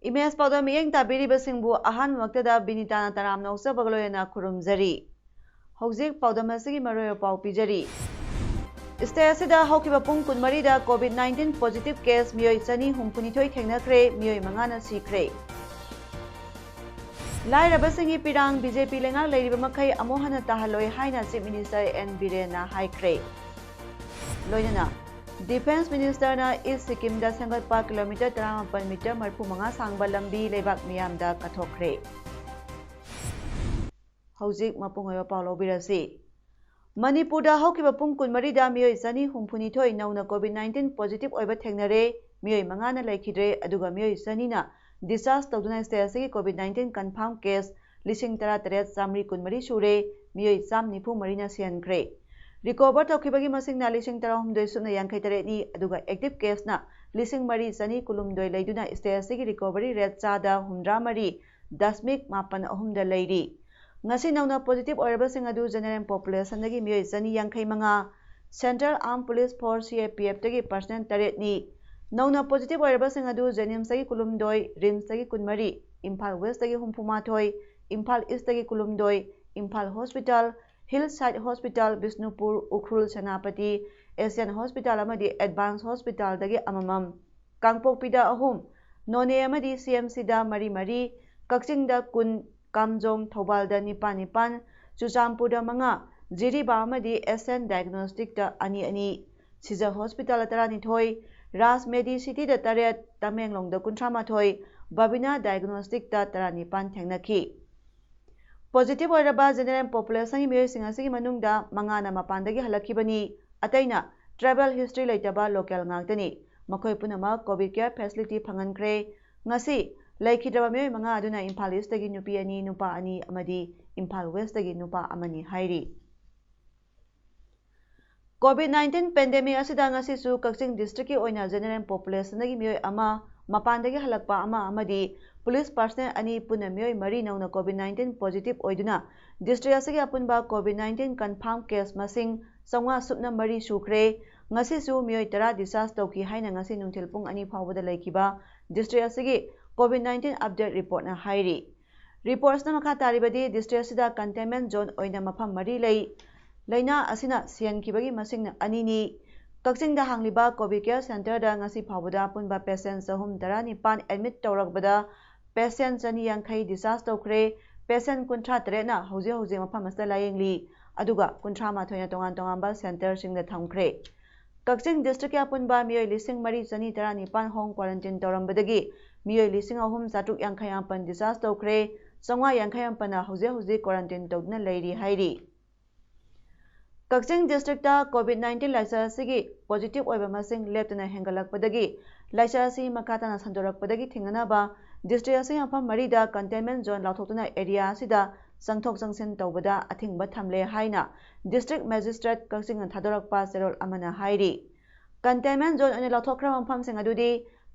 Image Paodam miyeng tabiri basingbu ahan waktada Binita na taram na usab bagloy na kurumjari. Hojik Paodam asigi maroy pau pijari. Stay asida hokiba pung kunmari da COVID-19 positive case miyoi chani humpunithoi thengnakre miyoi mangana sikre. Lai rabasingi pirang BJP lenga leiriba makai amohana tahaloi haina Chief Minister N Birena haikre. Loinana Defense Minister na East Sikkim da sangatpa kilometer 38 meter marpumanga sangba lambi lebak miyam da kathokre. Hojik mapungoyo paulo birasi. Manipur da hokiba pung kunmari da miyoi chani humpunithoi nauna COVID-19 positive oiba thengnare miyoi mangana laikhidre aduga miyoi chani na discharge tawduna state asigi COVID-19 confirmed case lising tara taret samri kunmari sure miyoi cham nifu marina siankre. Recover tawkibagi masing na lising tara humdoi suna yankai taret ni aduga active case na lising mari chani kulumdoi leiduna state asigi recovery rate chada humdra mari dasmik mapan ahumda leiri. Ngasi nauna positive oirabasing adu general population dagi miyoi chani yankai manga Central Armed Police Force CAPF dagi personnel taret ni nauna positive oirabasing adu Jenims dagi kulumdoi Rims dagi kunmari Imphal West dagi humpumathoi Imphal East dagi kulumdoi Imphal Hospital Hillside Hospital Bisnupur Ukhrul Senapati Asian Hospital amadi Advanced Hospital dagi amamam Kangpokpida ahum None amadi CMC da mari Kakching da kun Kamjong Thobal da nipan Chuchampur da manga Jiriba amadi SN Diagnostic da ani Siza Hospital atarani thoi Ras Medi City da taret Tamenglong da kuntramathoi Babina Diagnostic da taranipan thengnaki Positive oiraba general population gi miyoi singasigi manungda mangana mapandagi halakibani ataina travel history leitaba local ngagtani makoi punama covid care facility phangankre ngasi laikhidraba miyoi manga aduna Imphal East dagi nupi ani nupa ani amadi Imphal West dagi nupa amani hairi COVID-19 pandemic asida ngasi su Kakching district ki oina general population dagi miyoi ama mapandagi halakpa ama amadi police personnel ani puna miyoi mari nauna COVID-19 positive oiduna district asigi apunba COVID-19 confirmed case masing sangwa supna mari sukre ngasi su miyoi tara discharge tawki haina ngasi nungthil pung ani phawbada laikiba district asigi COVID-19 update report na hairi reports na makha taribadi district asida containment zone oina mafam mari laina asina siankibagi masing na anini Kakching da hangliba COVID care center da ngasi phawbada punba patients ahum taranipan admit tawrakbada patient chani yankai discharge tawkre patient kuntra tarena hoje mafam asta layengli aduga kuntra mathoina tongan center singda thamkre Kakching district ya punba miyoi lising mari chani taranipan home quarantine tawrambadagi miyoi lising ahum chatuk yankai ampan discharge tawkre sangwa yankai ampana hoje quarantine tawduna leiri hairi Kakching district ta COVID-19 laisa sigi positive oiba masing leptana hengalakpadagi laisa si makatana sandorakpadagi thinganaba district asing afam marida containment zone lauthotuna area asida sangthok sangsin tawbada athingba thamle haina district magistrate Kakching na thadorakpa serol amana hairi containment zone ani lauthokra mampham sing adudi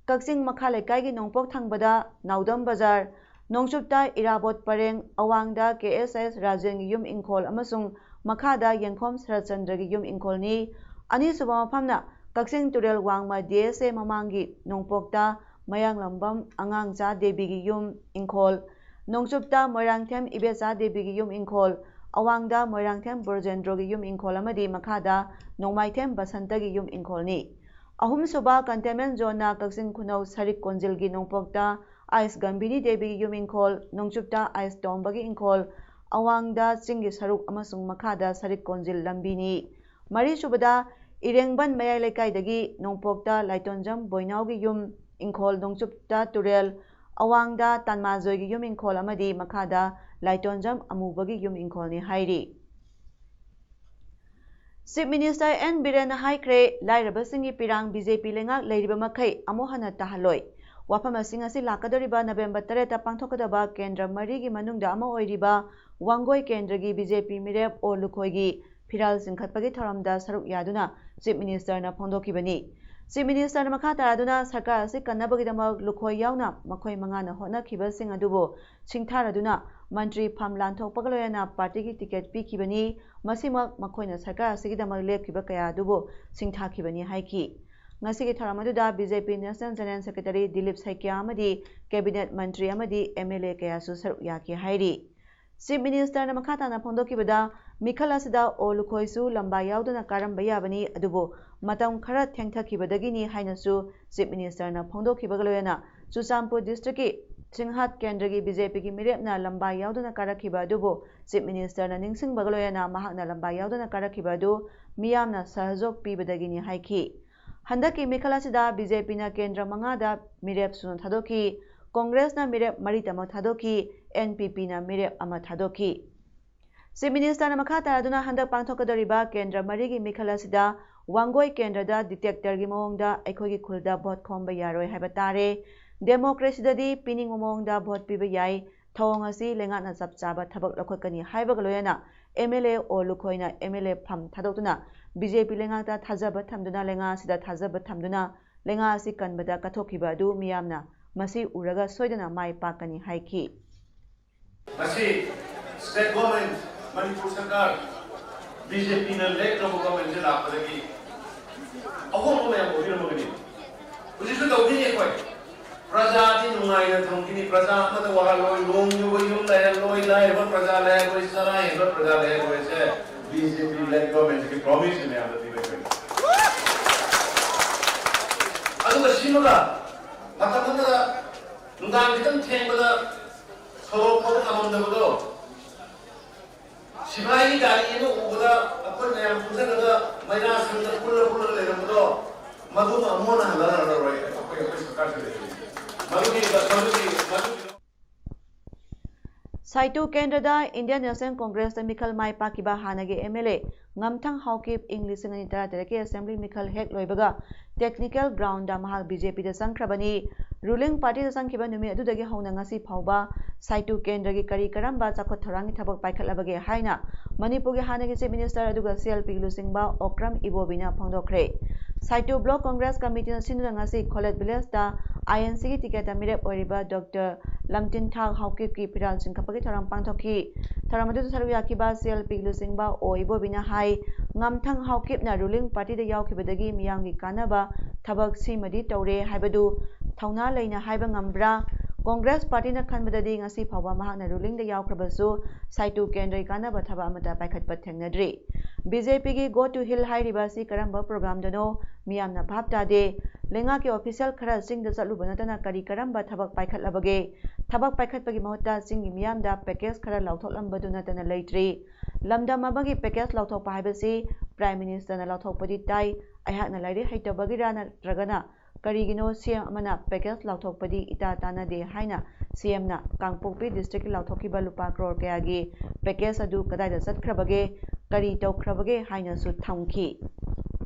Kakching makha lekai gi nongpok thangbada Naudam Bazar Nongchupta Irabot Pareng Awangda KSS Rajen gi yum ingkhol amasung Makada Yangkhom Sarachandra gi yum ingkholni ani suba maphamna Kakching Turel Wangma DSA mamangi Nongpokta Mayanglambam Angangcha Devi gi yum ingkhol Nongchupta Moirangthem Ibecha Devi gi yum ingkhol Awangda Moirangthem Burjendro gi yum ingkhol amadi makada Nongmaithem Basanta gi yum ingkholni ahum suba containment zone na Kakching Khunau Sarik Konjil gi Nongpokta Ais Gambini Devi gi yum ingkhol Nongchupta Ais Tomba gi ingkhol Awangda Chingi Saruk amasung makada Sarik Konjil lambini mari subada Irengban Mayai Lekaidagi Nongpokta Laitonjam Boinau gi yum ingkhol Nongchupta Turel Awangda Tanmazoi gi yum ingkhol amadi makada Laitonjam Amubagi yum ingkholni hairi Chief Minister N Birena haikre lairabasingi pirang BJP lengak leiriba makai amohana tahaloi ꯋꯥꯐꯝ ꯑꯁꯤꯡ ꯑꯁꯤ ꯂꯥꯛꯀꯗꯧꯔꯤꯕ ꯅꯕꯦꯝꯕꯔ 8ꯇ ꯄꯥꯡꯊꯣꯛꯀꯗꯕ ꯀꯦꯟꯗ꯭ꯔ ꯃꯔꯤꯒꯤ ꯃꯅꯨꯡꯗ ꯑꯃ ꯑꯣꯏꯔꯤꯕ ꯋꯥꯡꯒꯣꯏ ꯀꯦꯟꯗ꯭ꯔꯒꯤ ꯕꯤꯖꯦꯄꯤ ꯃꯤꯔꯦꯞ ꯑꯣ ꯂꯨꯈꯣꯏꯒꯤ ꯐꯤꯔꯥꯜ ꯆꯤꯡꯈꯠꯄꯒꯤ ꯊꯧꯔꯝꯗ ꯁꯔꯨꯛ ꯌꯥꯗꯨꯅ ꯆꯤꯞ ꯃꯤꯅꯤꯁꯇꯔꯅ ꯐꯣꯡꯗꯣꯛꯈꯤꯕꯅꯤ꯫ ꯆꯤꯞ ꯃꯤꯅꯤꯁꯇꯔꯅ ꯃꯈꯥ ꯇꯥꯔꯗꯨꯅ ꯁꯔꯀꯥꯔ ꯑꯁꯤ ꯀꯟꯅꯕꯒꯤꯗꯃꯛ ꯂꯨꯈꯣꯏ ꯌꯥꯎꯅ ꯃꯈꯣꯏ ꯃꯉꯥꯅ ꯍꯣꯠꯅꯈꯤꯕꯁꯤꯡ ꯑꯗꯨꯕꯨ ꯁꯤꯡꯊꯥꯔꯗꯨꯅ ꯃꯟꯇ꯭ꯔꯤ ꯐꯝ ꯂꯥꯟꯊꯣꯛꯄꯒ ꯂꯣꯏꯅꯅ ꯄꯥꯔꯇꯤꯒꯤ ꯇꯤꯀꯦꯠ ꯄꯤꯈꯤꯕꯅꯤ, ꯃꯁꯤꯃꯛ ꯃꯈꯣꯏꯅ ꯁꯔꯀꯥꯔ ꯑꯁꯤꯒꯤꯗꯃꯛ ꯂꯦꯞꯈꯤꯕ ꯀꯌꯥ ꯑꯗꯨꯕꯨ ꯁꯤꯡꯊꯥꯈꯤꯕꯅꯤ ꯍꯥꯏꯈꯤ꯫ ꯉꯁꯤꯒꯤ ꯊꯧꯔꯝ ꯑꯗꯨꯗ ꯕꯤꯖꯦꯄꯤ ꯅꯦꯁꯅꯦꯜ ꯖꯦꯅꯔꯦꯜ ꯁꯦꯀ꯭ꯔꯦꯇꯔꯤ ꯗꯤꯂꯤꯞ ꯁꯩꯀ꯭ꯌꯥ ꯑꯃꯗꯤ ꯀꯦꯕꯤꯅꯦꯠ ꯃꯟꯇ꯭ꯔꯤ ꯑꯃꯗꯤ MLA ꯀꯌꯥꯁꯨ ꯁꯔꯨꯛ ꯌꯥꯈꯤ ꯍꯥꯏꯔꯤ꯫ ꯆꯤꯞ ꯃꯤꯅꯤꯁꯇꯔꯅ ꯃꯈꯥ ꯇꯥꯅ ꯐꯣꯡꯗꯣꯛꯈꯤꯕꯗ ꯃꯤꯈꯜ ꯑꯁꯤꯗ ꯑꯣ ꯂꯨꯈꯣꯏꯁꯨ ꯂꯝꯕꯥ ꯌꯥꯎꯗꯨꯅ ꯀꯥꯔꯝꯕ ꯌꯥꯕꯅꯤ, ꯑꯗꯨꯕꯨ ꯃꯇꯝ ꯈꯔ ꯊꯦꯡꯊꯈꯤꯕꯗꯒꯤꯅꯤ ꯍꯥꯏꯅꯁꯨ ꯆꯤꯞ ꯃꯤꯅꯤꯁꯇꯔꯅ ꯐꯣꯡꯗꯣꯛꯈꯤꯕꯒ ꯂꯣꯏꯅꯅ ꯆꯨꯔꯆꯥꯟꯄꯨꯔ ꯗꯤꯁꯇ꯭ꯔꯤꯛꯀꯤ ꯁꯤꯡꯍꯥꯠ ꯀꯦꯟꯗ꯭ꯔꯒꯤ ꯕꯤꯖꯦꯄꯤꯒꯤ ꯃꯤꯔꯦꯞꯅ ꯂꯝꯕꯥ ꯌꯥꯎꯗꯨꯅ ꯀꯥꯔꯛꯈꯤꯕ ꯑꯗꯨꯕꯨ ꯆꯤꯞ ꯃꯤꯅꯤꯁꯇꯔꯅ ꯅꯤꯡꯁꯤꯡꯕꯒ ꯂꯣꯏꯅꯅ ꯃꯍꯥꯛꯅ ꯂꯝꯕꯥ ꯌꯥꯎꯗꯨꯅ ꯀꯥꯔꯛꯈꯤꯕ ꯑꯗꯨ ꯃꯤꯌꯥꯝꯅ ꯁꯍꯖꯣꯛ ꯄꯤꯕꯗꯒꯤꯅꯤ ꯍꯥꯏꯈꯤ꯫ ꯍꯟꯗꯛꯀꯤ ꯃꯤꯈꯜ ꯑꯁꯤꯗ ꯕꯤꯖꯦꯄꯤꯅ ꯀꯦꯟꯗ꯭ꯔ 5ꯗ ꯃꯤꯔꯦꯞ ꯁꯨꯅ ꯊꯥꯗꯣꯛꯈꯤ, ꯀꯣꯡꯒ꯭ꯔꯦꯁꯅ ꯃꯤꯔꯦꯞ 4ꯇꯃꯛ ꯊꯥꯗꯣꯛꯈꯤ, NPPꯅ ꯃꯤꯔꯦꯞ 1 ꯊꯥꯗꯣꯛꯈꯤ꯫ ꯆꯤꯞ ꯃꯤꯅꯤꯁꯇꯔꯅ ꯃꯈꯥ ꯇꯥꯔꯗꯨꯅ ꯍꯟꯗꯛ ꯄꯥꯡꯊꯣꯛꯀꯗꯧꯔꯤꯕ ꯀꯦꯟꯗ꯭ꯔ 4ꯒꯤ ꯃꯤꯈꯜ ꯑꯁꯤꯗ ꯋꯥꯡꯒꯣꯏ ꯀꯦꯟꯗ꯭ꯔꯗ ꯗꯤꯇꯦꯛꯇꯔꯒꯤ ꯃꯑꯣꯡꯗ ꯑꯩꯈꯣꯏꯒꯤ ꯈꯨꯜꯗ ꯚꯣꯠ ꯈꯣꯝꯕ ꯌꯥꯔꯣꯏ ꯍꯥꯏꯕ ꯇꯥꯔꯦ, ꯗꯦꯃꯣꯀ꯭ꯔꯦꯁꯤꯗꯗꯤ ꯄꯤꯅꯤꯡꯕ ꯃꯑꯣꯡꯗ ꯚꯣꯠ ꯄꯤꯕ ꯌꯥꯏ, ꯊꯧꯑꯣꯡ ꯑꯁꯤ ꯂꯩꯉꯥꯛꯅ ꯆꯞ ꯆꯥꯕ ꯊꯕꯛ ꯂꯧꯈꯠꯀꯅꯤ ꯍꯥꯏꯕꯒ ꯂꯣꯏꯅꯅ MLA ꯑꯣ ꯂꯨꯈꯣꯏꯅ MLA ꯐꯝ ꯊꯥꯗꯣꯛꯇꯨꯅ ꯕꯤꯖꯦꯄꯤ ꯂꯩꯉꯥꯛꯇ ꯊꯥꯖꯕ ꯊꯝꯗꯨꯅ ꯂꯩꯉꯥꯛ ꯑꯁꯤꯗ ꯊꯥꯖꯕ ꯊꯝꯗꯨꯅ ꯂꯩꯉꯥꯛ ꯑꯁꯤ ꯀꯟꯕꯗ ꯀꯠꯊꯣꯛꯈꯤꯕ ꯑꯗꯨ ꯃꯤꯌꯥꯝꯅ ꯃꯁꯤ ꯎꯔꯒ ꯁꯣꯏꯗꯅ ꯃꯥꯏ ꯄꯥꯛꯀꯅꯤ ꯍꯥꯏꯈꯤ꯫ ꯃꯁꯤ ꯁ꯭ꯇꯦꯠ ꯒꯣꯚꯔꯟꯃꯦꯟꯠ ꯃꯅꯤꯄꯨꯔ ꯁꯔꯀꯥꯔ BJPꯅ ꯂꯦꯞꯇ꯭ꯔꯕ ꯒꯣꯚꯔꯟꯃꯦꯟꯠꯁꯦ ꯂꯥꯛꯄꯗꯒꯤ ꯑꯍꯣꯡꯕ ꯃꯌꯥꯝ ꯑꯣꯏꯔꯝꯒꯅꯤ꯫ ꯍꯧꯖꯤꯛꯁꯨ ꯇꯧꯈꯤꯅꯤ ꯑꯩꯈꯣꯏ ꯄ꯭ꯔꯖꯥꯗꯤ ꯅꯨꯡꯉꯥꯏꯅ ꯊꯝꯈꯤꯅꯤ, ꯄ꯭ꯔꯖꯥ ꯑꯃꯗ ꯋꯥꯍꯜꯂꯣꯏ, ꯅꯣꯡ ꯌꯨꯕ ꯌꯨꯝ ꯂꯩꯍꯜꯂꯣꯏ, ꯂꯥꯏꯔꯕ ꯄ꯭ꯔꯖꯥ ꯂꯩꯍꯜꯂꯣꯏ, ꯆꯔꯥ ꯍꯦꯟꯕ ꯄ꯭ꯔꯖꯥ ꯂꯩꯍꯜꯂꯣꯏꯁꯦ BJP ꯂꯦꯗ ꯒꯣꯚꯔꯟꯃꯦꯟꯠꯀꯤ ꯄ꯭ꯔꯣꯃꯤꯁꯅꯤ ꯃꯌꯥꯝꯗ ꯄꯤꯕ ꯑꯩꯈꯣꯏꯅ꯫ ꯑꯗꯨꯒ ꯁꯤꯃꯒ ꯃꯇꯝ ꯑꯃꯗ ꯅꯨꯡꯗꯥꯡ ꯈꯤꯇꯪ ꯊꯦꯡꯕꯗ ꯁꯣꯔꯣꯛ ꯐꯥꯎꯕ ꯉꯝꯃꯝꯗꯕꯗꯣ, ꯁꯤꯐꯥꯏꯒꯤ ꯒꯥꯔꯤ ꯑꯃ ꯎꯕꯗ ꯑꯩꯈꯣꯏ ꯃꯌꯥꯝ ꯄꯨꯟꯁꯤꯜꯂꯒ ꯃꯩꯔꯥ ꯁꯪꯗ ꯄꯨꯜꯂꯒ ꯂꯩꯔꯝꯕꯗꯣ, ꯃꯗꯨꯃ ꯑꯃꯨꯛ ꯍꯟꯅ ꯍꯜꯂꯔꯣꯏ ꯑꯩꯈꯣꯏ ꯁꯔꯀꯥꯔꯁꯤꯗ꯫ ꯁꯥꯏꯇꯨ ꯀꯦꯟꯗ꯭ꯔꯗ ꯏꯟꯗꯤꯌꯟ ꯅꯦꯁꯅꯦꯜ ꯀꯣꯡꯒ꯭ꯔꯦꯁꯇ ꯃꯤꯈꯜ ꯃꯥꯏ ꯄꯥꯛꯈꯤꯕ ꯍꯥꯟꯅꯒꯤ MLA ꯉꯝꯊꯪ ꯍꯥꯎꯀꯤꯞ ꯏꯪ 2013ꯀꯤ ꯑꯦꯁꯦꯝꯕ꯭ꯂꯤ ꯃꯤꯈꯜ ꯍꯦꯛ ꯂꯣꯏꯕꯒ ꯇꯦꯛꯅꯤꯀꯦꯜ ꯒ꯭ꯔꯥꯎꯟꯗ ꯃꯍꯥꯛ BJPꯗ ꯆꯪꯈ꯭ꯔꯕꯅꯤ꯫ ꯔꯨꯂꯤꯡ ꯄꯥꯔꯇꯤꯗ ꯆꯪꯈꯤꯕ ꯅꯨꯃꯤꯠ ꯑꯗꯨꯗꯒꯤ ꯍꯧꯅ ꯉꯁꯤ ꯐꯥꯎꯕ ꯁꯥꯏꯇꯨ ꯀꯦꯟꯗ꯭ꯔꯒꯤ ꯀꯔꯤ ꯀꯔꯝꯕ ꯆꯥꯎꯈꯠ ꯊꯧꯔꯥꯡꯒꯤ ꯊꯕꯛ ꯄꯥꯏꯈꯠꯂꯕꯒꯦ ꯍꯥꯏꯅ ꯃꯅꯤꯄꯨꯔꯒꯤ ꯍꯥꯟꯅꯒꯤ ꯆꯤꯞ ꯃꯤꯅꯤꯁꯇꯔ ꯑꯗꯨꯒ CLPꯒꯤ ꯂꯨꯆꯤꯡꯕ ꯑꯣꯀ꯭ꯔꯝ ꯏꯕꯣꯕꯤꯅ ꯐꯣꯡꯗꯣꯛꯈ꯭ꯔꯦ꯫ ꯁꯥꯏꯇꯨ ꯕ꯭ꯂꯣꯛ ꯀꯣꯡꯒ꯭ꯔꯦꯁ ꯀꯃꯤꯇꯤꯅ ꯁꯤꯟꯗꯨꯅ ꯉꯁꯤ ꯈꯣꯂꯦꯠ ꯚꯤꯂꯦꯖꯇ INCꯒꯤ ꯇꯤꯀꯦꯠꯇ ꯃꯤꯔꯦꯞ ꯑꯣꯏꯔꯤꯕ ꯗꯣꯛꯇꯔ ꯂꯝꯇꯤꯟꯊꯥꯛ ꯍꯥꯎꯀꯤꯞꯀꯤ ꯐꯤꯔꯥꯜ ꯆꯤꯡꯈꯠꯄꯒꯤ ꯊꯧꯔꯝ ꯄꯥꯡꯊꯣꯛꯈꯤ꯫ ꯊꯧꯔꯝ ꯑꯗꯨꯗ ꯁꯔꯨꯛ ꯌꯥꯈꯤꯕ CLPꯒꯤ ꯂꯨꯆꯤꯡꯕ ꯑꯣ ꯏꯕꯣꯕꯤꯅ ꯍꯥꯏ, ꯉꯝꯊꯪ ꯍꯥꯎꯀꯤꯞꯅ ꯔꯨꯂꯤꯡ ꯄꯥꯔꯇꯤꯗ ꯌꯥꯎꯈꯤꯕꯗꯒꯤ ꯃꯤꯌꯥꯝꯒꯤ ꯀꯥꯟꯅꯕ ꯊꯕꯛ ꯁꯤꯃꯗꯤ ꯇꯧꯔꯦ ꯍꯥꯏꯕꯗꯨ ꯊꯧꯅꯥ ꯂꯩꯅ ꯍꯥꯏꯕ ꯉꯝꯕ꯭ꯔꯥ? ꯀꯣꯡꯒ꯭ꯔꯦꯁ ꯄꯥꯔꯇꯤꯅ ꯈꯟꯕꯗꯗꯤ ꯉꯁꯤ ꯐꯥꯎꯕ ꯃꯍꯥꯛꯅ ꯔꯨꯂꯤꯡꯗ ꯌꯥꯎꯈ꯭ꯔꯕꯁꯨ ꯁꯥꯏꯇꯨ ꯀꯦꯟꯗ꯭ꯔꯒꯤ ꯀꯥꯟꯅꯕ ꯊꯕꯛ ꯑꯃꯠꯇ ꯄꯥꯏꯈꯠꯄ ꯊꯦꯡꯅꯗ꯭ꯔꯤ꯫ BJPꯒꯤ ꯒꯣ ꯇꯨ ꯍꯤꯜ ꯍꯥꯏꯔꯤꯕ ꯑꯁꯤ ꯀꯔꯝꯕ ꯄ꯭ꯔꯣꯒ꯭ꯔꯥꯝꯗꯅꯣ ꯃꯤꯌꯥꯝꯅ ꯚꯥꯞ ꯇꯥꯗꯦ꯫ ꯂꯩꯉꯥꯛꯀꯤ ꯑꯣꯐꯤꯁꯤꯌꯦꯜ ꯈꯔ ꯆꯤꯡꯗ ꯆꯠꯂꯨꯕ ꯅꯠꯇꯅ ꯀꯔꯤ ꯀꯔꯝꯕ ꯊꯕꯛ ꯄꯥꯏꯈꯠꯂꯕꯒꯦ? ꯊꯕꯛ ꯄꯥꯏꯈꯠꯄꯒꯤ ꯃꯍꯨꯠꯇ ꯆꯤꯡꯒꯤ ꯃꯤꯌꯥꯝꯗ ꯄꯦꯀꯦꯖ ꯈꯔ ꯂꯥꯎꯊꯣꯛꯂꯝꯕꯗꯨ ꯅꯠꯇꯅ ꯂꯩꯇ꯭ꯔꯤ꯫ ꯂꯝꯗꯝ ꯑꯃꯒꯤ ꯄꯦꯀꯦꯖ ꯂꯥꯎꯊꯣꯛꯄ ꯍꯥꯏꯕꯁꯤ ꯄ꯭ꯔꯥꯏꯝ ꯃꯤꯅꯤꯁꯇꯔꯅ ꯂꯥꯎꯊꯣꯛꯄꯗꯤ ꯇꯥꯏ꯫ ꯑꯩꯍꯥꯛꯅ ꯂꯥꯏꯔꯤꯛ ꯍꯩꯇꯕꯒꯤꯔ ꯅꯠꯇ꯭ꯔꯒꯅ ꯀꯔꯤꯒꯤꯅꯣ CM ꯑꯃꯅ ꯄꯦꯀꯦꯖ ꯂꯥꯎꯊꯣꯛꯄꯗꯤ ꯏꯇꯥ ꯇꯥꯟꯅꯗꯦ ꯍꯥꯏꯅ CMꯅ ꯀꯥꯡꯄꯣꯛꯄꯤ ꯗꯤꯁꯇ꯭ꯔꯤꯛꯀꯤ ꯂꯥꯎꯊꯣꯛꯈꯤꯕ ꯂꯨꯄꯥ ꯀ꯭ꯔꯣꯔ ꯀꯌꯥꯒꯤ ꯄꯦꯀꯦꯖ ꯑꯗꯨ ꯀꯗꯥꯏꯗ ꯆꯠꯈ꯭ꯔꯕꯒꯦ, ꯀꯔꯤ ꯇꯧꯈ꯭ꯔꯕꯒꯦ ꯍꯥꯏꯅꯁꯨ ꯊꯝꯈꯤ꯫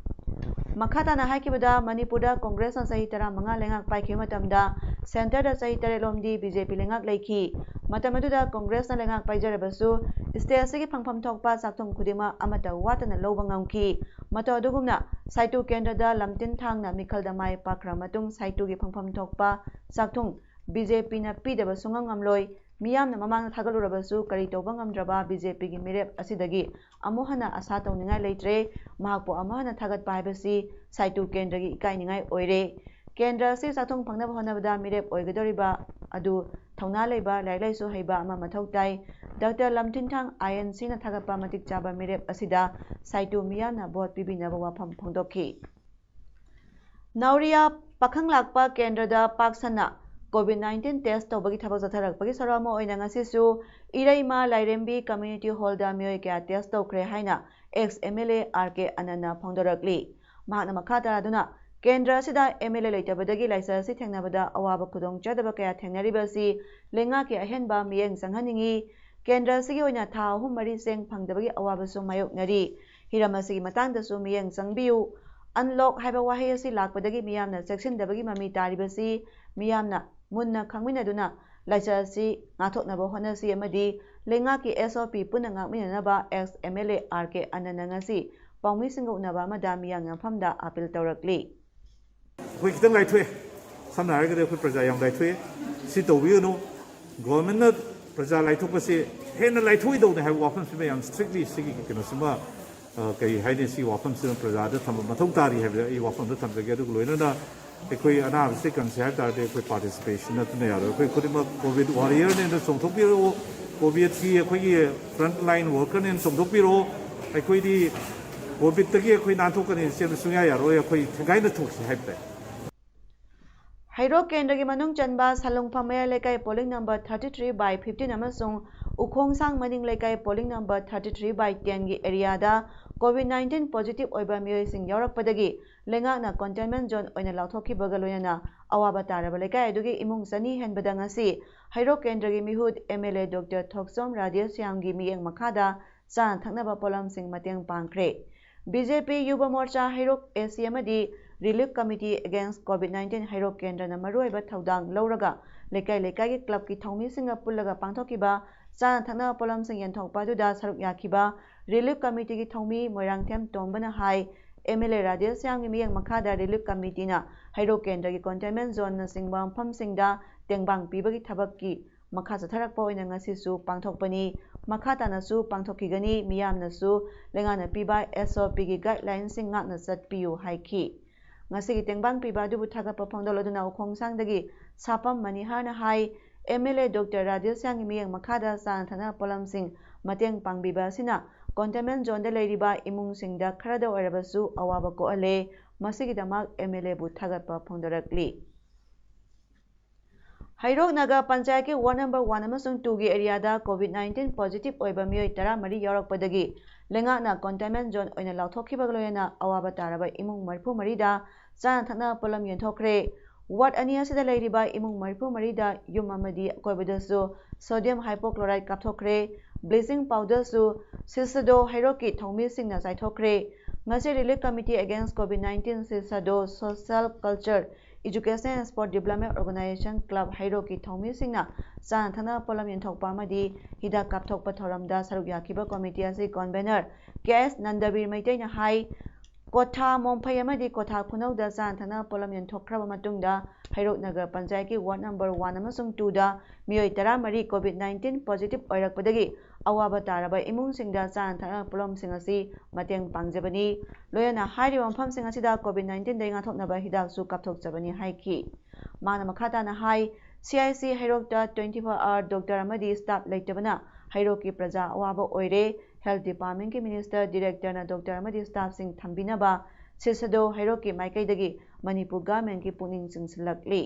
ꯃꯈꯥ ꯇꯥꯅ ꯍꯥꯏꯈꯤꯕꯗ ꯃꯅꯤꯄꯨꯔꯗ ꯀꯣꯡꯒ꯭ꯔꯦꯁꯅ ꯆꯍꯤ 15 ꯂꯩꯉꯥꯛ ꯄꯥꯏꯈꯤꯕ ꯃꯇꯝꯗ ꯁꯦꯟꯇꯔꯗ ꯆꯍꯤ 3ꯂꯣꯝꯗꯤ BJP ꯂꯩꯉꯥꯛ ꯂꯩꯈꯤ꯫ ꯃꯇꯝ ꯑꯗꯨꯗ ꯀꯣꯡꯒ꯭ꯔꯦꯁꯅ ꯂꯩꯉꯥꯛ ꯄꯥꯏꯖꯔꯕꯁꯨ ꯁ꯭ꯇꯦꯠ ꯑꯁꯤꯒꯤ ꯐꯪꯐꯝ ꯊꯣꯛꯄ ꯆꯥꯛꯊꯨꯡ ꯈꯨꯗꯤꯡꯃꯛ ꯑꯃꯠꯇ ꯋꯥꯠꯇꯅ ꯂꯧꯕ ꯉꯝꯈꯤ꯫ ꯃꯇꯧ ꯑꯗꯨꯒꯨꯝꯅ ꯁꯥꯏꯇꯨ ꯀꯦꯟꯗ꯭ꯔꯗ ꯂꯝꯇꯤꯟꯊꯥꯡꯅ ꯃꯤꯈꯜꯗ ꯃꯥꯏ ꯄꯥꯛꯈ꯭ꯔ ꯃꯇꯨꯡ ꯁꯥꯏꯇꯨꯒꯤ ꯐꯪꯐꯝ ꯊꯣꯛꯄ ꯆꯥꯛꯊꯨꯡ BJPꯅ ꯄꯤꯗꯕ ꯁꯨꯡꯉꯝ ꯉꯝꯂꯣꯏ꯫ ꯃꯤꯌꯥꯝꯅ ꯃꯃꯥꯡꯗ ꯊꯥꯒꯠꯂꯨꯔꯕꯁꯨ ꯀꯔꯤ ꯇꯧꯕ ꯉꯝꯗ꯭ꯔꯕ BJPꯒꯤ ꯃꯤꯔꯦꯞ ꯑꯁꯤꯗꯒꯤ ꯑꯃꯨꯛ ꯍꯟꯅ ꯑꯁꯥ ꯇꯧꯅꯤꯡꯉꯥꯏ ꯂꯩꯇ꯭ꯔꯦ꯫ ꯃꯍꯥꯛꯄꯨ ꯑꯃꯨꯛ ꯍꯟꯅ ꯊꯥꯒꯠꯄ ꯍꯥꯏꯕꯁꯤ ꯁꯥꯏꯇꯨ ꯀꯦꯟꯗ꯭ꯔꯒꯤ ꯏꯀꯥꯏꯅꯤꯡꯉꯥꯏ ꯑꯣꯏꯔꯦ꯫ ꯀꯦꯟꯗ꯭ꯔ ꯑꯁꯤ ꯆꯥꯛꯊꯨꯡ ꯐꯪꯅꯕ ꯍꯣꯠꯅꯕꯗ ꯃꯤꯔꯦꯞ ꯑꯣꯏꯒꯗꯧꯔꯤꯕ ꯑꯗꯨ ꯊꯧꯅꯥ ꯂꯩꯕ, ꯂꯥꯏꯔꯤꯛ ꯂꯥꯏꯁꯨ ꯍꯩꯕ ꯑꯃ ꯃꯊꯧ ꯇꯥꯏ꯫ ꯗꯣꯛꯇꯔ ꯂꯝꯇꯤꯟꯊꯥꯡ INCꯅ ꯊꯥꯒꯠꯄ ꯃꯇꯤꯛ ꯆꯥꯕ ꯃꯤꯔꯦꯞ ꯑꯁꯤꯗ ꯁꯥꯏꯇꯨ ꯃꯤꯌꯥꯝꯅ ꯚꯣꯠ ꯄꯤꯕꯤꯅꯕ ꯋꯥꯐꯝ ꯐꯣꯡꯗꯣꯛꯈꯤ꯫ ꯅꯧꯔꯤꯌꯥ ꯄꯥꯈꯪꯂꯥꯛꯄ ꯀꯦꯟꯗ꯭ꯔꯗ ꯄꯥꯛ ꯁꯟꯅ COVID-19 ꯇꯦꯁꯠ ꯇꯧꯕꯒꯤ ꯊꯕꯛ ꯆꯠꯊꯔꯛꯄꯒꯤ ꯁꯔꯨꯛ ꯑꯃ ꯑꯣꯏꯅ ꯉꯁꯤꯁꯨ ꯏꯔꯩꯃ ꯂꯥꯏꯔꯦꯝꯕꯤ ꯀꯝꯃ꯭ꯌꯨꯅꯤꯇꯤ ꯍꯣꯜꯗ ꯃꯤꯑꯣꯏ ꯀꯌꯥ ꯇꯦꯁꯠ ꯇꯧꯈ꯭ꯔꯦ ꯍꯥꯏꯅ ex-MLA RK ꯑꯅꯟꯅ ꯐꯣꯡꯗꯣꯔꯛꯂꯤ꯫ ꯃꯍꯥꯛꯅ ꯃꯈꯥ ꯇꯥꯔꯗꯨꯅ ꯀꯦꯟꯗ꯭ꯔ ꯑꯁꯤꯗ MLA ꯂꯩꯇꯕꯗꯒꯤ ꯂꯥꯏꯆꯠ ꯑꯁꯤ ꯊꯦꯡꯅꯕꯗ ꯑꯋꯥꯕ ꯈꯨꯗꯣꯡꯆꯥꯗꯕ ꯀꯌꯥ ꯊꯦꯡꯅꯔꯤꯕ ꯑꯁꯤ ꯂꯩꯉꯥꯛꯀꯤ ꯑꯍꯦꯟꯕ ꯃꯤꯠꯌꯦꯡ ꯆꯪꯍꯟꯅꯤꯡꯉꯤ꯫ ꯀꯦꯟꯗ꯭ꯔ ꯑꯁꯤꯒꯤ ꯑꯣꯏꯅ ꯊꯥ 3-4 ꯆꯦꯡ ꯐꯪꯗꯕꯒꯤ ꯑꯋꯥꯕꯁꯨ ꯃꯥꯌꯣꯛꯅꯔꯤ꯫ ꯍꯤꯔꯝ ꯑꯁꯤꯒꯤ ꯃꯇꯥꯡꯗꯁꯨ ꯃꯤꯠꯌꯦꯡ ꯆꯪꯕꯤꯌꯨ꯫ unlock haiba wahai asi lakpadagi miyamna cheksindabi mami taribasi miyamna munna khangminaduna laisa asi ngathoknaba honasi amadi lengaki SOP punna ngakminanaba ex MLA RK ananangasi paumi singuknaba amada miyang yamfamda appeal tawrakli khoi kitang laithwe samna hargade khoi praja yam laithwe si tawbiunu government na praja laithokpase hena laithoi dawne hai wafam sima yam strictly sigi kino sima kai haine si wafam sima praja da tham mathau tari hai ai wafam da tham jage du loina na khoi ana se kan se ta de khoi participation na tne yaro khoi khodi ma covid warrior ne na songthok biro covid ki khoi front line worker ne songthok biro ai khoi di covid tagi khoi nan thok kan se sunya yaro khoi thangai na thok si hai pe Hairo Kendra Manung Chanba Salung Pamaya Lekai polling number 33 by 15 amasung Ukong Sang Maning Lekai polling number 33 by 10 gi area da COVID-19 positive oiba miyoi sing yorak padagi lenga na containment zone oina lauthoki bagaloina na awaba taraba lekai adugi imung sani hen badangasi Hairo Kendra gi mihud MLA Dr. Thoksom Radius Siam gi miyeng makhada san thaknaba polam sing mateng pangkre BJP Yuba Morcha Hairo ACMD Relief Committee Against COVID-19 Hairo Kendra na maruiba thaudang lauraga lekai lekai gi club ki thongmi singa pullaga pangthokiba san thakna polam sing yanthokpa duda saruk yakhiba Relief Committee ki thongmi Moirangthem Tombana hai MLA Radius Siam gi miyeng makhada Relief Committee na Hairo Kendra gi containment zone na singbam pham singda tengbang pibagi thabak ki makha satharakpa oina ngasi su pangthokpani makha tanasu pangthokigani miyamnasu lengana piba SOP gi guidelines sing ngakna satpiu haiki ngasi tengbang piba dubu thaga pafangdoloduna ukhongsangdagi sapam manihana hai MLA Dr. Radius Yang miyeng makhada san thana polam sing mateng pangbiba sina containment zone da leiriba imung singda kharada oirabasu awaba ko ale masigi damak MLA bu thaga pafangdorakli Hairok Naga Panchayat ki ward number 1 amasung 2 gi area da COVID-19 positive oiba miyoi 13 yarakpadagi lenga na containment zone oina lauthokiba galoyana awaba taraba imung marphu marida san thana polam yenthokre ward ani asida leiriba imung marphu marida yum amadi koibadasu sodium hypochlorite kapthokre bleaching powder su sisado hairoki thongmi singna saithokre ngase relief committee against COVID-19 sisado social culture Education and Sport Development Organization Club Hairoki Thongmi Singna San Thana Polam Yenthokpa Amadi Hida Kapthokpa Thoramda Saruk Yakiba Committee asi convener KS Nandabir Maitena Hai Kotha Momphai Amadi Kotha Khunauda San Thana Polam Yenthokkraba Matungda Hairok Nagar Panchayat ki ward number 1 amasung 2 da miyoi 13 COVID-19 positive oirakpadagi awaba taraba imung singda san thana polam sing asi mateng pangjabani loyana hairi wampham sing asida COVID-19 dai ngathoknaba hidak su kapthokjabani haiki mana makhata na hai CIC Hairok da 24 hour doctor amadi staff leitabana Hairok ki praja awaba oire health department ki minister director na doctor amadi staff sing thambinaba sisado Hairok ki maikaidagi Manipur government ki puning singsilakli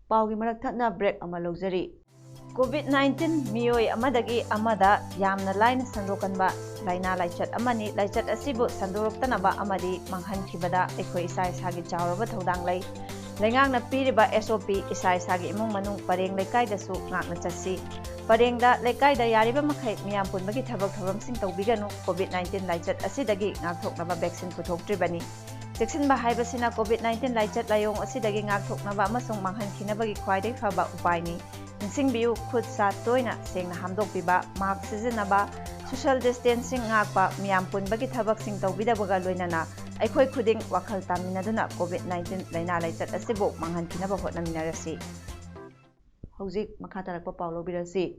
Paugi marak thatna break ama logzari COVID-19 miyoi amadagi amada yamna line sandokanba laina laichat amani laichat asibu sandoroktanaba amadi manghankhibada ekhoi isai sagi chawraba thodang lai lengang na piriba SOP isai sagi imung manung pareng lekai dasu ngakna chasi parengda lekai da yariba makhai miyam punbagi thabak thabam sing tawbiganu COVID-19 laichat asidagi ngakthoknaba vaccine puthoktribani Seksin bahai basina COVID-19 laichat layong asidagi ngakthoknaba amasung manghankinabagi khwaidai phaba upaini Nsing biu khud sa toina sengna hamdokpiba mask sizinaba social distancing ngakpa miyam punbagi thabak sing tawbidabaga loinana aikhoi khuding wakhal taminaduna COVID-19 laina laichat asibu manghankinaba hotnaminarasi Hojik makha tarakpa paulo birasi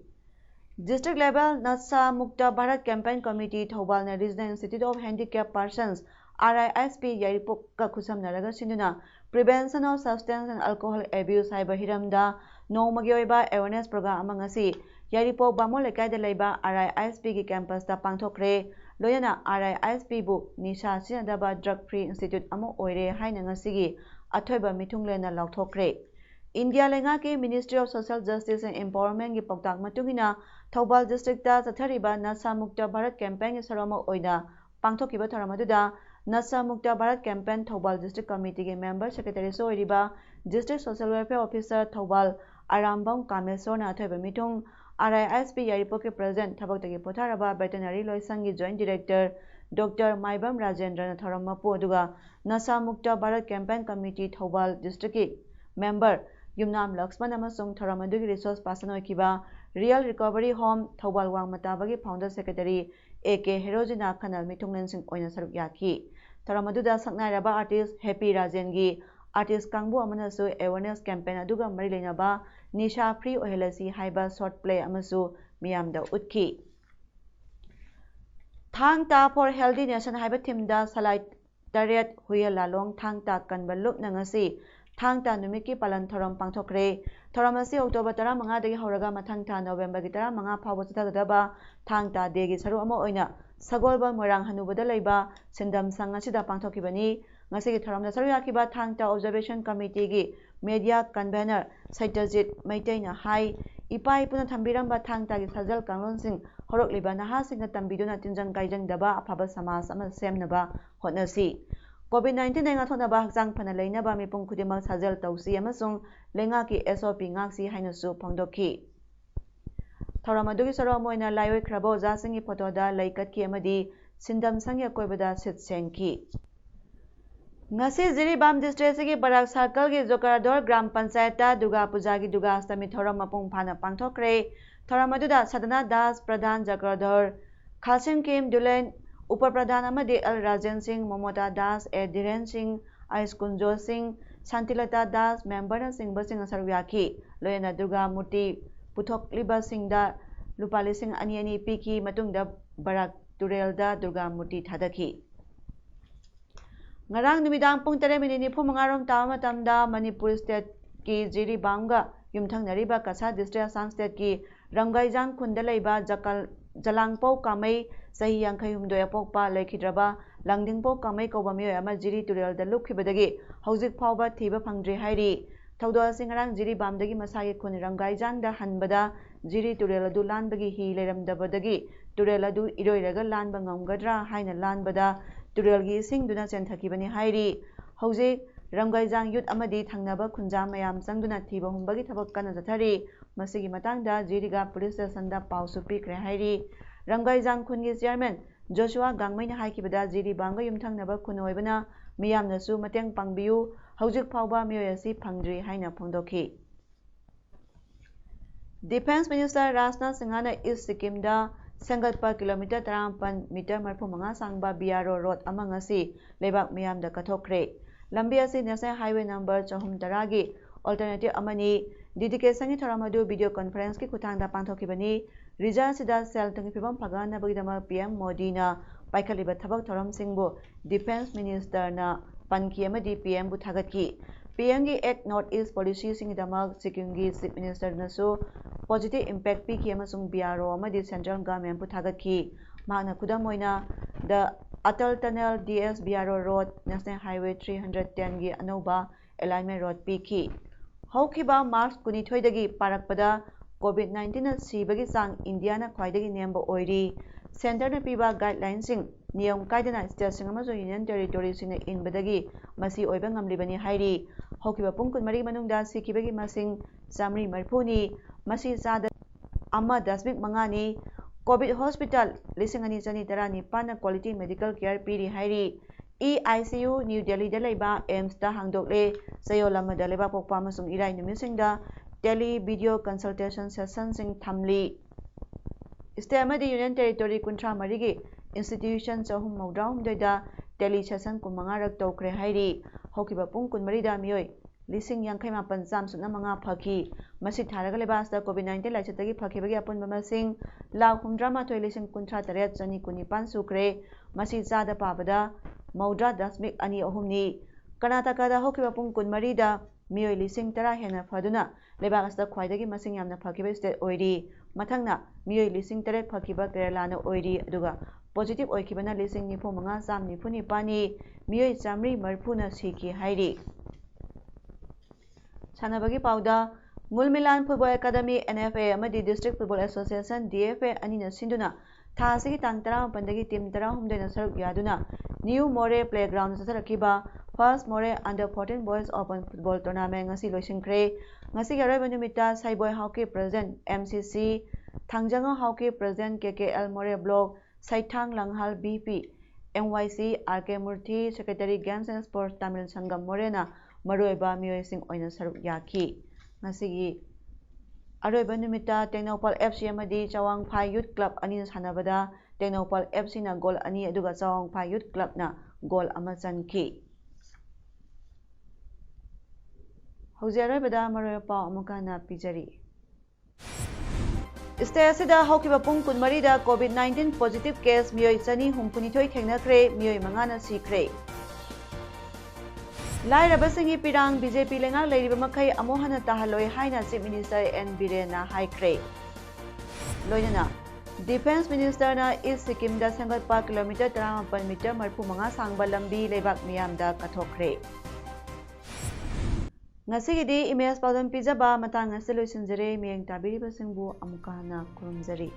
District level Natsa Mukta Bharat Campaign Committee Thoubal na Regional Institute of Handicapped Persons RISP Yaripok ka khusam naraga sinduna Prevention of Substance and Alcohol Abuse haiba hiramda Nomagi oiba awareness program amang asi Yaripok Bamol lekai da leiba RISP ki campus da pangthokre loyana RISP bu nisha sinadaba drug free institute amo oire haina ngasigi athoiba mithunglena lauthokre India lenga ki Ministry of Social Justice and Empowerment ki poktak matungina Thoubal district da sathariba Natsa Mukta Bharat campaign ki sarama oina pangthokiba tharamadуда Natsa Mukta Bharat campaign Thoubal district committee ki member secretary so oiriba district social welfare officer Thoubal Arambam Kamesor na athoiba mithung RISP Yaripok ki president thabak tagi potharaba veterinary loisangi joint director Dr. Maibam Rajendra Tharam Mapu aduga Nasa Mukta Bharat Campaign Committee Thobal District Member Yumnam Laxman amasung Tharam adugi resource person oikiba Real Recovery Home Thobal Wang Matabagi Founder Secretary A.K. Herojina Kanal Mitunglen Sing Oina Saruk Yaki Tharam aduda saknairaba artist Happy Rajengi artist Kangbu amanasu awareness campaign aduga mari leinaba Nisha Free Ohelasi Haiba short play amasu miyamda utki Thangta for Healthy Nation haiba thimda salai taret huya lalong thangta kanba lupna ngasi Thangta numiki palan thoram pangthokre thoram asi October 15 dagi hauraga mathang tha November gi 15 phawba chitadaba Thangta de gi saru ama oina sagolba morang hanubada leiba sindam sang asida pangthokibani ngasi gi thoram da saru yakiba Thangta Observation Committee gi media convener Saitajit Maitaina hai ipai puna thambiramba Thangta gi sajal kanglon sing horok liba naha singa tambiduna tinjang kaijang daba afaba samas ama semnaba hotnasi COVID-19 nga thonaba hakjang phana leinaba mipung khudima sajal tausi amasung lenga ki SOP ngaksi hainasu phangdokhi thoram adugi saro moina laioi khrabo jasingi photoda laikatki amadi sindam sangya koibada sit sengki ngasi Jiribam district gi Barak circle gi Jokarador gram panchayat duga puja gi duga astami thoram mapung phana pangthokre thoram aduda Sadana Das Pradhan Jokarador Khalsin Kim Dulen Upar Pradhan amadi L Rajan Singh Momota Das A Dhiren Singh Ais Kunjo Singh Shantilata Das member na Singh basing asarwyaki loyana duga murti puthok liba singda lupali sing ani piki matungda Barak Turelda Durga Murti thadaki ngarang numidang pung 3:45 rom tawa matamda Manipuri state ki Jiribamga yumthangnariba Kasa district Assam state ki Ramgaijang khunda leiba Jalangpau Kamai sahi yankhai humdoi apokpa lekhidraba Langdingpau Kamai kauba mioy ama Jiri Turelda lupkhibadagi hojik phawba thiba phangdri hairi thawdo singarang Jiribamdagi masagi khun Ramgaijangda hanbada Jiri Tureladu lanbagi hi leiramdabadagi Tureladu iroiraga lanba ngamgadra haina lanbada Turelgi singduna chenthakibani hairi hojik Ramgaijang youth amadi thangnaba khunja mayam changduna thiba humbagi thabak kana jathari masigi matangda Jiriga police station-da pausu pikre hairi Ramgaijang khungi chairman Joshua Gangmaina haikibada Jiribamga yumthangnaba khun oibana miyamnasu mateng pangbiu hojik phawba mioy asi phangdri haina phongdokhi Defense Minister Rajnath Singhana East Sikkim-da Sengatpa kilometer 34 meter 35 sangba BRO road ama ngasi lebak miyamda kathokre lambi asi National Highway number 410 gi alternative amani dedication gi thoramadu video conference ki kuthangda pangthokibani region sida sel tangi phibam phagana bagidama PM Modi na paikhaliba thabak thoram singbu Defense Minister na panki amadi PM bu thagatki PM gi Act North East policy singdamak Sikkim gi Chief Minister nasu positive impact pi ki amasung BRO amadi central government bu thagatki mahna kudam oina the Atal Tunnel DS BRO Road National Highway 310 gi anoba alignment road pi ki haukiba March 22 dagi parakpada COVID-19 na sibagi sang India na khwaidagi nemba oiri center na piba guidelines sing niyam kaidana state sing amaso union territory sing inbadagi masi oiba ngamlibani hairi haukiba pungkun mari manungda sikibagi masing samri marphuni masi sada amma dasmik mangani COVID hospital lising ani chani tarani pana quality medical care piri hairi EICU New Delhi da leiba AIMS da hangdokle sayolama da leiba pokpa masung irai numisingda tele video consultation session sing thamli state amadi union territory kuntra marigi institution chahum mawdram da tele session kumanga rak tokre hairi hokiba pung kun marida mioi lising yankhai mapan cham suna manga phaki masi tharaga lebasta COVID-19 laichatagi phakibagi apun bamasing lakh humdrama thoi lising kuntra taret chani kunipan sukre masi chada pabada maudra dasmik ani ahumni Karnataka da hokiba pung kun marida mioi lising tara hena phaduna lebagasta khwaidagi masing yamna phakiba state oiri mathangna mioi lising taret phakiba Kerala na oiri aduga positive oikibana lising nipho manga sam nipuni pani mioi chamri marphuna siki hairi Sanabagi Pauda Mulmilan Football Academy NFA amadi District Football Association DFA anina sinduna thasigi tang 18 team 13 na saruk yaduna New More Playground satarakiba First More Under 14 Boys Open Football Tournament ngasi loisingkre ngasi garoiba numita Saiboy Hockey President MCC Thangjanga Hockey President KKL More Block Saithang Langhal BP MYC RK Murthy Secretary Games and Sports Tamil Sangam Morena Maroiba Mioising Oina Saruk Yaki Ngasigi Aroiba Numita Technopal FC Amadi Chawang Phai Youth Club Ani Sanabada Technopal FC na goal ani aduga Chawang Phai Youth Club na goal ama chanki Haujaroibada Maroipa Amukana Pijari State asida haukiba pung kunmari da COVID-19 positive case miyoi chani humpunithoi thengnakre miyoi mangana sikre Lairabasingi pirang BJP lenga leiriba makai amohana tahaloi haina Chief Minister N Birena haikre Loinana Defense Minister na East Sikkim da sangatpa kilometer 38 meter marpu manga sangba lambi lebak miyam da kathokre Ngasigidi image Paodam pijaba matang asiloisinjare miyeng tabiribasingbu amukana kurumjari